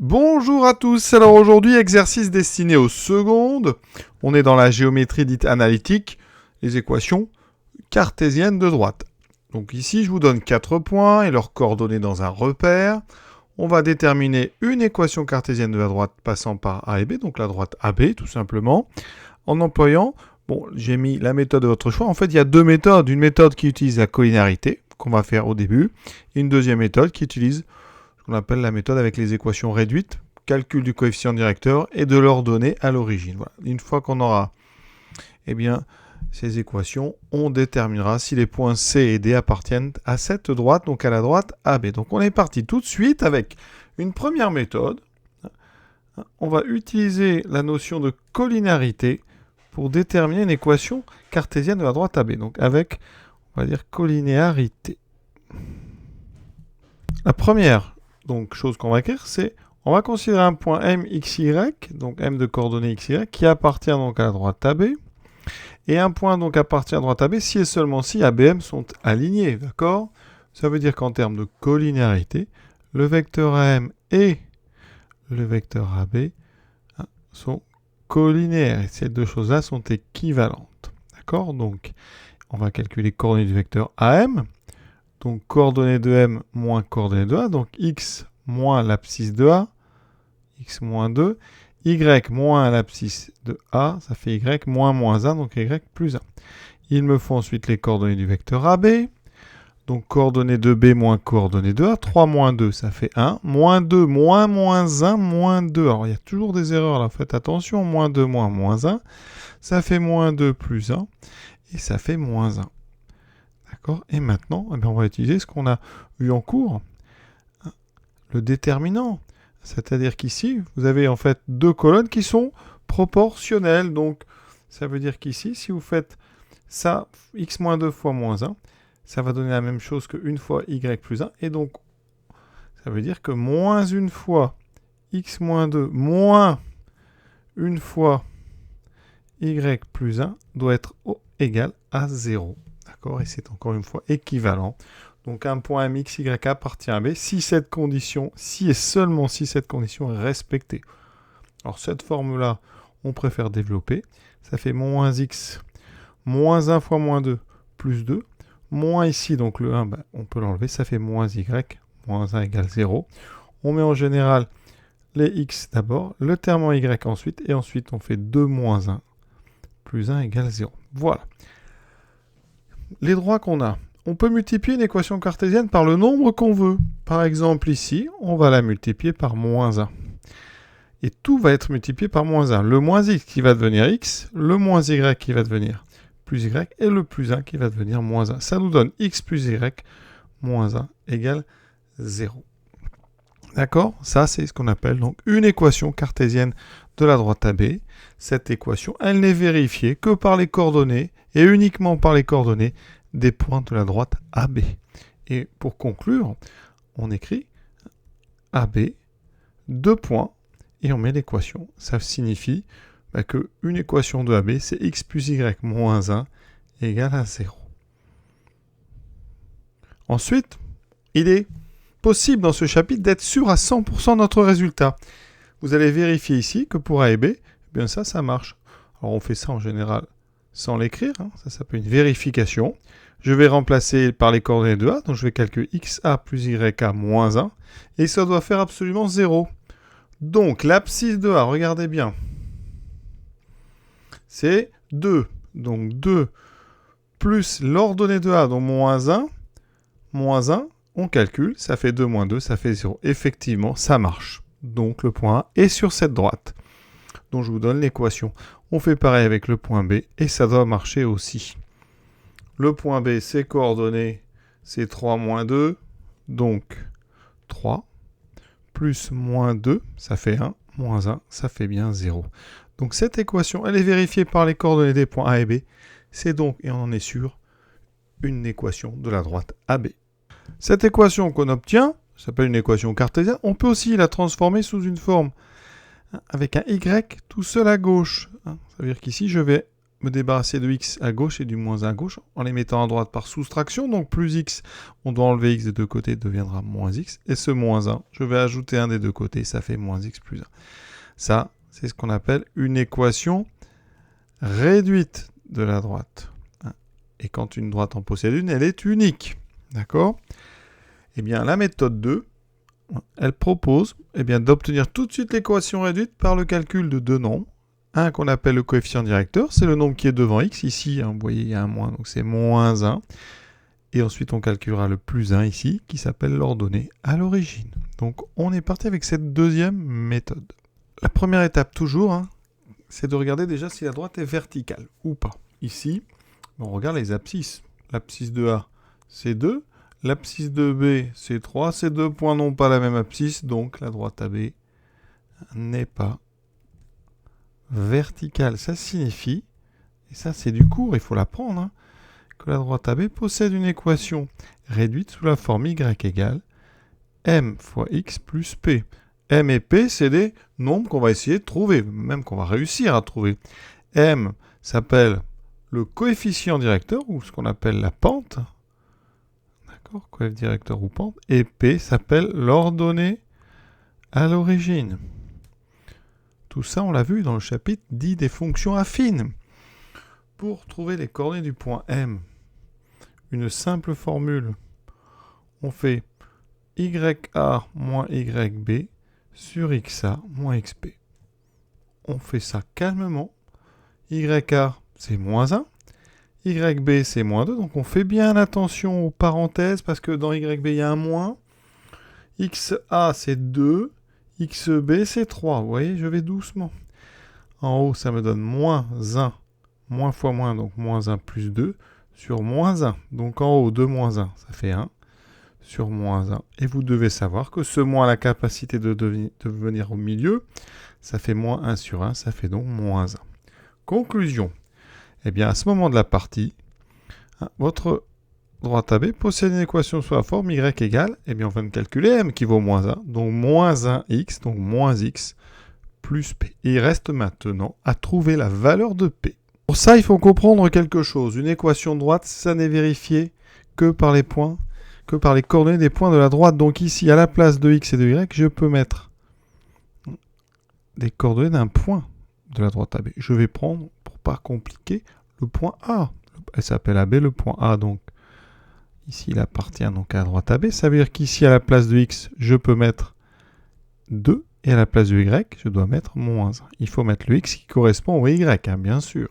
Bonjour à tous, alors aujourd'hui exercice destiné aux secondes, on est dans la géométrie dite analytique, les équations cartésiennes de droite. Donc ici je vous donne 4 points et leurs coordonnées dans un repère. On va déterminer une équation cartésienne de la droite passant par A et B, donc la droite AB tout simplement, en employant, j'ai mis la méthode de votre choix. En fait il y a deux méthodes, une méthode qui utilise la collinarité, qu'on va faire au début, et une deuxième méthode qui utilise on appelle la méthode avec les équations réduites, calcul du coefficient directeur et de l'ordonnée à l'origine. Voilà. Une fois qu'on aura ces équations, on déterminera si les points C et D appartiennent à cette droite, donc à la droite AB. Donc on est parti tout de suite avec une première méthode. On va utiliser la notion de collinarité pour déterminer une équation cartésienne de la droite AB. Donc avec, on va dire, collinéarité. La première chose qu'on va écrire, c'est on va considérer un point MXY, donc M de coordonnées XY, qui appartient donc à la droite AB, et un point donc appartient à la droite AB si et seulement si A, B, M sont alignés, d'accord? Ça veut dire qu'en termes de collinéarité, le vecteur AM et le vecteur AB sont collinéaires, et ces deux choses-là sont équivalentes, d'accord? Donc, on va calculer les coordonnées du vecteur AM, donc coordonnées de M moins coordonnées de A, donc X moins l'abscisse de A, X moins 2, Y moins l'abscisse de A, ça fait Y moins 1, donc Y plus 1. Il me faut ensuite les coordonnées du vecteur AB, donc coordonnées de B moins coordonnées de A, 3 moins 2, ça fait 1, moins 2, moins 1, moins 2, alors il y a toujours des erreurs là, faites attention, moins 2, moins 1, ça fait moins 2 plus 1, et ça fait moins 1. D'accord ? Et maintenant, on va utiliser ce qu'on a vu en cours, le déterminant. C'est-à-dire qu'ici, vous avez en fait deux colonnes qui sont proportionnelles. Donc, ça veut dire qu'ici, si vous faites ça, x moins 2 fois moins 1, ça va donner la même chose que 1 fois y plus 1. Et donc, ça veut dire que moins 1 fois x moins 2 moins 1 fois y plus 1 doit être égal à 0. D'accord ? Et c'est encore une fois équivalent. Donc un point MXY appartient à B si cette condition, si et seulement si cette condition est respectée. Alors cette forme-là, on préfère développer. Ça fait moins x, moins 1 fois moins 2, plus 2. Moins ici, donc le 1, on peut l'enlever. Ça fait moins y, moins 1 égale 0. On met en général les x d'abord, le terme en y ensuite, et ensuite on fait 2 moins 1, plus 1 égale 0. Voilà. Les droits qu'on a. On peut multiplier une équation cartésienne par le nombre qu'on veut. Par exemple, ici, on va la multiplier par moins 1. Et tout va être multiplié par moins 1. Le moins x qui va devenir x, le moins y qui va devenir plus y, et le plus 1 qui va devenir moins 1. Ça nous donne x plus y moins 1 égale 0. D'accord ? Ça, c'est ce qu'on appelle donc une équation cartésienne de la droite AB. Cette équation, elle n'est vérifiée que par les coordonnées, et uniquement par les coordonnées des points de la droite AB. Et pour conclure, on écrit AB, 2 points, et on met l'équation. Ça signifie qu'une équation de AB, c'est x plus y moins 1 égale à 0. Ensuite, il est possible dans ce chapitre d'être sûr à 100% de notre résultat. Vous allez vérifier ici que pour A et B, ça marche. Alors on fait ça en général sans l'écrire, ça s'appelle une vérification. Je vais remplacer par les coordonnées de A, donc je vais calculer xa plus yk moins 1, et ça doit faire absolument 0. Donc l'abscisse de A, regardez bien, c'est 2. Donc 2 plus l'ordonnée de A, donc moins 1, on calcule, ça fait 2 moins 2, ça fait 0. Effectivement, ça marche. Donc le point A est sur cette droite. Donc je vous donne l'équation. On fait pareil avec le point B, et ça doit marcher aussi. Le point B, ses coordonnées, c'est 3 moins 2, donc 3, plus moins 2, ça fait 1, moins 1, ça fait bien 0. Donc cette équation, elle est vérifiée par les coordonnées des points A et B. C'est donc, et on en est sûr, une équation de la droite AB. Cette équation qu'on obtient, ça s'appelle une équation cartésienne, on peut aussi la transformer sous une forme avec un y tout seul à gauche. Ça veut dire qu'ici, je vais me débarrasser de x à gauche et du moins 1 à gauche en les mettant à droite par soustraction. Donc plus x, on doit enlever x des deux côtés, deviendra moins x. Et ce moins 1, je vais ajouter un des deux côtés, ça fait moins x plus 1. Ça, c'est ce qu'on appelle une équation réduite de la droite. Et quand une droite en possède une, elle est unique. D'accord? Eh bien, la méthode 2, elle propose d'obtenir tout de suite l'équation réduite par le calcul de deux nombres. Un qu'on appelle le coefficient directeur, c'est le nombre qui est devant x. Ici, vous voyez, il y a un moins, donc c'est moins 1. Et ensuite, on calculera le plus 1 ici, qui s'appelle l'ordonnée à l'origine. Donc, on est parti avec cette deuxième méthode. La première étape, toujours, c'est de regarder déjà si la droite est verticale ou pas. Ici, on regarde les abscisses. L'abscisse de A, c'est 2. L'abscisse de B, c'est 3. Ces deux points n'ont pas la même abscisse, donc la droite AB n'est pas verticale. Ça signifie, et ça c'est du cours, il faut l'apprendre, que la droite AB possède une équation réduite sous la forme y égale m fois x plus p. M et p, c'est des nombres qu'on va essayer de trouver, même qu'on va réussir à trouver. M s'appelle le coefficient directeur, ou ce qu'on appelle la pente. D'accord, coefficient directeur ou pente. Et P s'appelle l'ordonnée à l'origine. Tout ça, on l'a vu dans le chapitre dit des fonctions affines. Pour trouver les coordonnées du point M, une simple formule, on fait YA moins YB sur XA moins XB. On fait ça calmement. YA, c'est moins 1. YB, c'est moins 2. Donc, on fait bien attention aux parenthèses parce que dans YB, il y a un moins. XA, c'est 2. XB, c'est 3. Vous voyez, je vais doucement. En haut, ça me donne moins 1. Moins fois moins, donc moins 1 plus 2 sur moins 1. Donc, en haut, 2 moins 1, ça fait 1 sur moins 1. Et vous devez savoir que ce moins a la capacité de venir au milieu. Ça fait moins 1 sur 1, ça fait donc moins 1. Conclusion. Eh bien, à ce moment de la partie, votre droite AB possède une équation sous la forme y égale, eh bien, on va calculer m qui vaut moins 1, donc moins 1x, donc moins x plus p. Et il reste maintenant à trouver la valeur de p. Pour ça, il faut comprendre quelque chose. Une équation droite, ça n'est vérifié que par les points, que par les coordonnées des points de la droite. Donc ici, à la place de x et de y, je peux mettre des coordonnées d'un point de la droite AB. Je vais prendre, pour pas compliquer, le point A. Elle s'appelle AB, le point A. Donc ici, il appartient donc à la droite AB. Ça veut dire qu'ici, à la place de x, je peux mettre 2. Et à la place de y, je dois mettre moins 1. Il faut mettre le x qui correspond au y, bien sûr.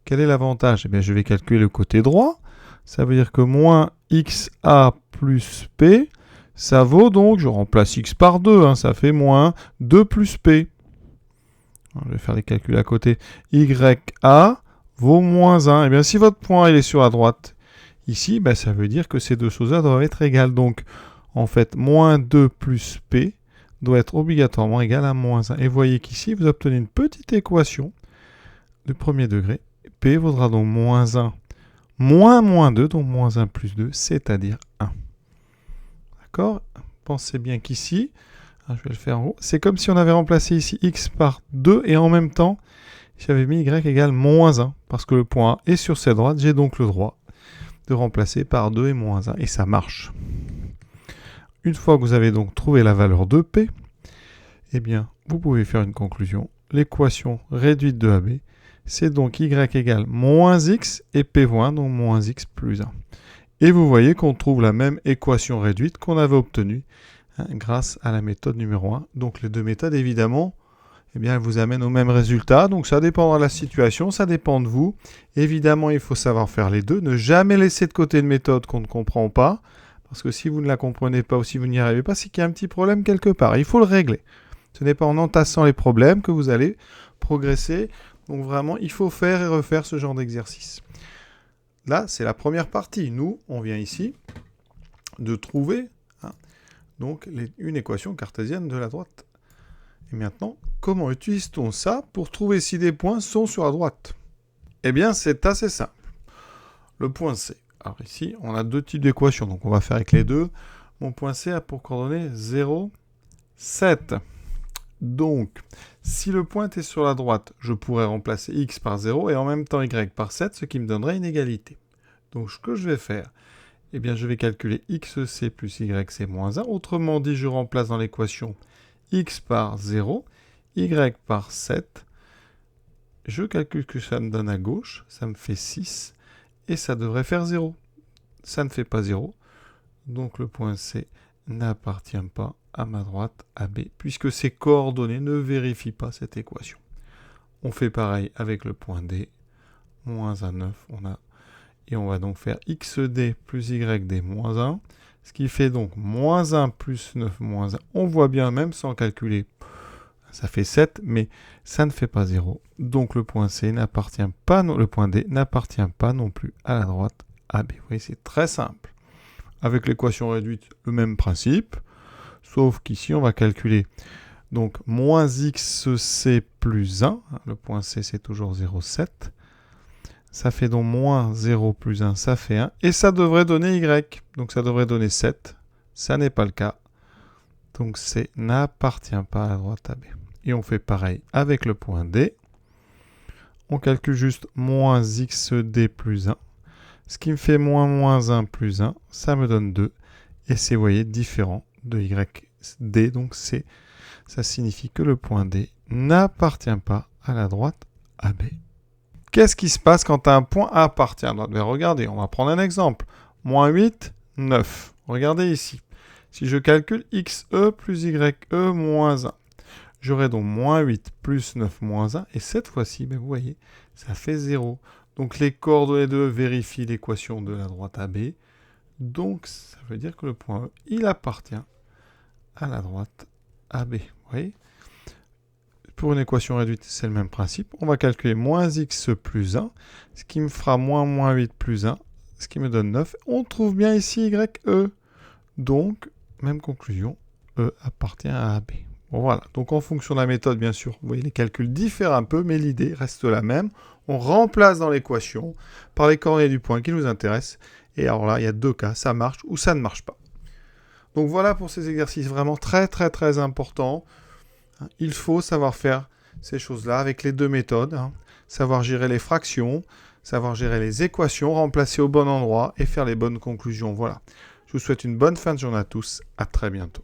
Quel est l'avantage? Eh bien, je vais calculer le côté droit. Ça veut dire que moins xa plus p, ça vaut donc, je remplace x par 2, ça fait moins 2 plus p. Je vais faire les calculs à côté. YA vaut moins 1. Eh bien, si votre point il est sur la droite, ici, ça veut dire que ces deux choses-là doivent être égales. Donc, en fait, moins 2 plus P doit être obligatoirement égal à moins 1. Et vous voyez qu'ici, vous obtenez une petite équation de premier degré. P vaudra donc moins 1 moins 2, donc moins 1 plus 2, c'est-à-dire 1. D'accord? Pensez bien qu'ici, je vais le faire en haut, c'est comme si on avait remplacé ici x par 2 et en même temps, j'avais mis y égale moins 1, parce que le point A est sur cette droite, j'ai donc le droit de remplacer par 2 et moins 1, et ça marche. Une fois que vous avez donc trouvé la valeur de P, eh bien, vous pouvez faire une conclusion. L'équation réduite de AB, c'est donc y égale moins x et P vaut 1, donc moins x plus 1. Et vous voyez qu'on trouve la même équation réduite qu'on avait obtenue grâce à la méthode numéro 1. Donc les deux méthodes, évidemment, eh bien, elles vous amènent au même résultat. Donc ça dépendra de la situation, ça dépend de vous. Évidemment, il faut savoir faire les deux. Ne jamais laisser de côté une méthode qu'on ne comprend pas. Parce que si vous ne la comprenez pas ou si vous n'y arrivez pas, c'est qu'il y a un petit problème quelque part. Il faut le régler. Ce n'est pas en entassant les problèmes que vous allez progresser. Donc vraiment, il faut faire et refaire ce genre d'exercice. Là, c'est la première partie. Nous, on vient ici de trouver donc une équation cartésienne de la droite. Et maintenant, comment utilise-t-on ça pour trouver si des points sont sur la droite? Eh bien, c'est assez simple. Le point C. Alors ici, on a deux types d'équations, donc on va faire avec les deux. Mon point C a pour coordonnée 0, 7. Donc, si le point est sur la droite, je pourrais remplacer x par 0 et en même temps y par 7, ce qui me donnerait une égalité. Donc, ce que je vais faire, eh bien, je vais calculer xc plus yc moins 1. Autrement dit, je remplace dans l'équation x par 0, y par 7. Je calcule que ça me donne à gauche, ça me fait 6, et ça devrait faire 0. Ça ne fait pas 0, donc le point C n'appartient pas à ma droite AB, puisque ces coordonnées ne vérifient pas cette équation. On fait pareil avec le point D, moins 1, 9, et on va donc faire xd plus yd moins 1, ce qui fait donc moins 1 plus 9 moins 1. On voit bien, même sans calculer, ça fait 7, mais ça ne fait pas 0. Donc le point C n'appartient pas, le point D n'appartient pas non plus à la droite AB. Vous voyez, c'est très simple. Avec l'équation réduite, le même principe, sauf qu'ici, on va calculer donc moins xc plus 1, le point C c'est toujours 0,7, ça fait donc moins 0 plus 1, ça fait 1, et ça devrait donner y, donc ça devrait donner 7, ça n'est pas le cas, donc C n'appartient pas à la droite AB. Et on fait pareil avec le point D, on calcule juste moins xd plus 1, ce qui me fait moins 1 plus 1, ça me donne 2, et c'est, vous voyez, différent de yd, donc C, ça signifie que le point D n'appartient pas à la droite AB. Qu'est-ce qui se passe quand un point appartient à la droite? Regardez, on va prendre un exemple. Moins 8, 9. Regardez ici. Si je calcule xe plus ye moins 1, j'aurai donc moins 8 plus 9 moins 1, et cette fois-ci, vous voyez, ça fait 0. Donc les coordonnées de E vérifient l'équation de la droite AB. Donc ça veut dire que le point E, il appartient à la droite AB. Vous voyez? Pour une équation réduite, c'est le même principe. On va calculer moins x plus 1, ce qui me fera moins 8 plus 1, ce qui me donne 9. On trouve bien ici ye. Donc, même conclusion, E appartient à AB. Bon, voilà. Donc en fonction de la méthode, bien sûr, vous voyez, les calculs diffèrent un peu, mais l'idée reste la même. On remplace dans l'équation par les coordonnées du point qui nous intéressent. Et alors là, il y a deux cas, ça marche ou ça ne marche pas. Donc voilà pour ces exercices vraiment très importants. Il faut savoir faire ces choses-là avec les deux méthodes. Savoir gérer les fractions, savoir gérer les équations, remplacer au bon endroit et faire les bonnes conclusions. Voilà. Je vous souhaite une bonne fin de journée à tous. À très bientôt.